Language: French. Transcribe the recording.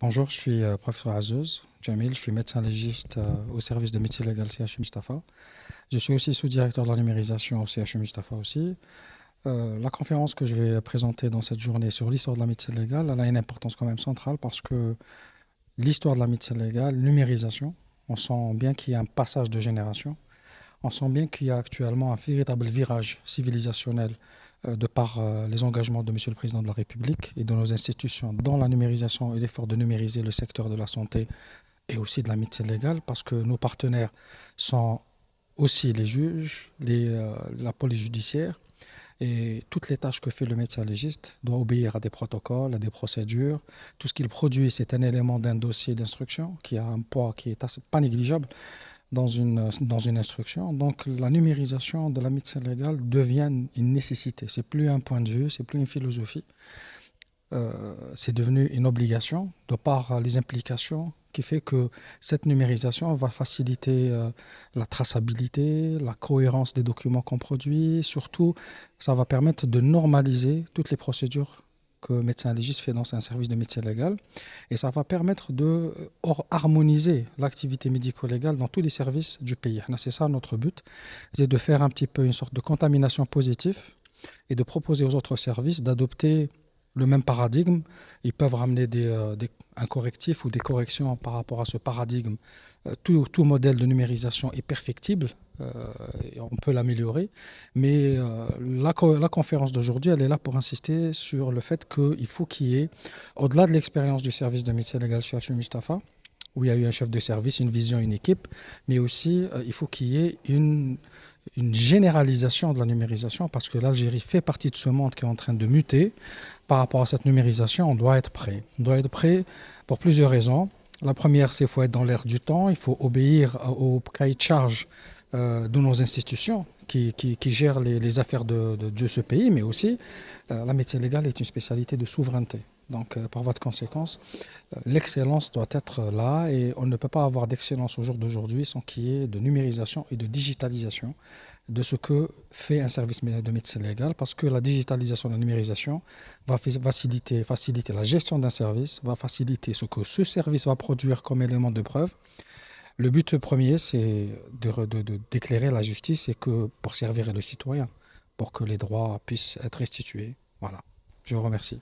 Bonjour, je suis professeur Azouz Jamil, je suis médecin légiste au service de médecine légale CHU Mustapha. Je suis aussi sous-directeur de la numérisation au CHU Mustapha aussi. La conférence que je vais présenter dans cette journée sur l'histoire de la médecine légale, elle a une importance quand même centrale parce que l'histoire de la médecine légale, numérisation, on sent bien qu'il y a un passage de génération. On sent bien qu'il y a actuellement un véritable virage civilisationnel de par les engagements de Monsieur le Président de la République et de nos institutions dans la numérisation et l'effort de numériser le secteur de la santé et aussi de la médecine légale, parce que nos partenaires sont aussi les juges, la police judiciaire, et toutes les tâches que fait le médecin légiste doit obéir à des protocoles, à des procédures. Tout ce qu'il produit, c'est un élément d'un dossier d'instruction qui a un poids qui est pas négligeable dans une instruction. Donc la numérisation de la médecine légale devient une nécessité. C'est plus un point de vue, c'est plus une philosophie. C'est devenu une obligation de par les implications qui fait que cette numérisation va faciliter la traçabilité, la cohérence des documents qu'on produit. Surtout, ça va permettre de normaliser toutes les procédures que le médecin légiste fait dans un service de médecine légale. Et ça va permettre de harmoniser l'activité médico-légale dans tous les services du pays. C'est ça notre but, c'est de faire un petit peu une sorte de contamination positive et de proposer aux autres services d'adopter le même paradigme. Ils peuvent ramener un correctif ou des corrections par rapport à ce paradigme. Tout modèle de numérisation est perfectible, et on peut l'améliorer, mais la conférence d'aujourd'hui, elle est là pour insister sur le fait qu'il faut qu'il y ait, au-delà de l'expérience du service de médecine légale chez H.U. Mustapha, où il y a eu un chef de service, une vision, une équipe, mais aussi il faut qu'il y ait une généralisation de la numérisation, parce que l'Algérie fait partie de ce monde qui est en train de muter. Par rapport à cette numérisation, on doit être prêt. On doit être prêt pour plusieurs raisons. La première, c'est qu'il faut être dans l'air du temps, il faut obéir au cahier de charge de nos institutions qui gèrent les affaires de ce pays, mais aussi la médecine légale est une spécialité de souveraineté. Donc, par voie de conséquence, l'excellence doit être là et on ne peut pas avoir d'excellence au jour d'aujourd'hui sans qu'il y ait de numérisation et de digitalisation de ce que fait un service de médecine légale, parce que la digitalisation et la numérisation va faciliter la gestion d'un service, va faciliter ce que ce service va produire comme élément de preuve. Le but premier, c'est d'éclairer la justice et que pour servir le citoyen, pour que les droits puissent être restitués. Voilà. Je vous remercie.